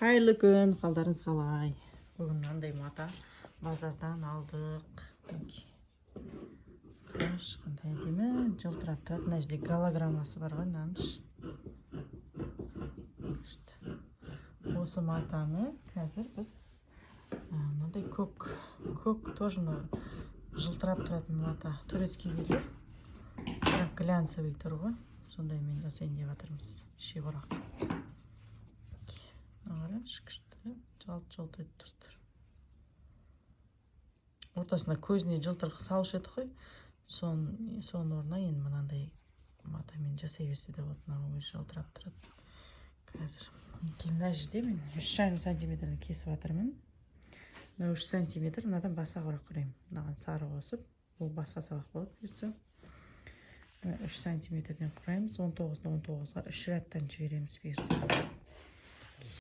Қайырлы күн, қалдарыңыз қалай? Бүгін мынандай мата базардан алдық. Қараш, қандай әдемі, жылтырап тұрады. Мына жерде голограммасы бар ғой, мынаныш. Осы матаны қазір біз мынандай көк тоже жылтырап тұратын мата. Турецкий билер. Бірақ глянцевый тұр ғой. Сондай мен жасайын деп жатырмыз. Шиғырақ. Күшті, жалт етіп тұрды. Ортасында көзіне жылтыр салушы еді ғой. Соның орнына енді мынандай матамен жасай берсе де болады. Мынау жалтырап тұрады. Қазір мына жерде мен 3,5 сантиметрін кесіп жатырмын. Мына 3 сантиметр, мынадан баса қорақ құрайым. Мынаған сары қосып, бұл басқа сабақ болады бұйыртса. 3 сантиметрден құраймыз, 19-19-ға 3 раттан жібереміз бұйыртса.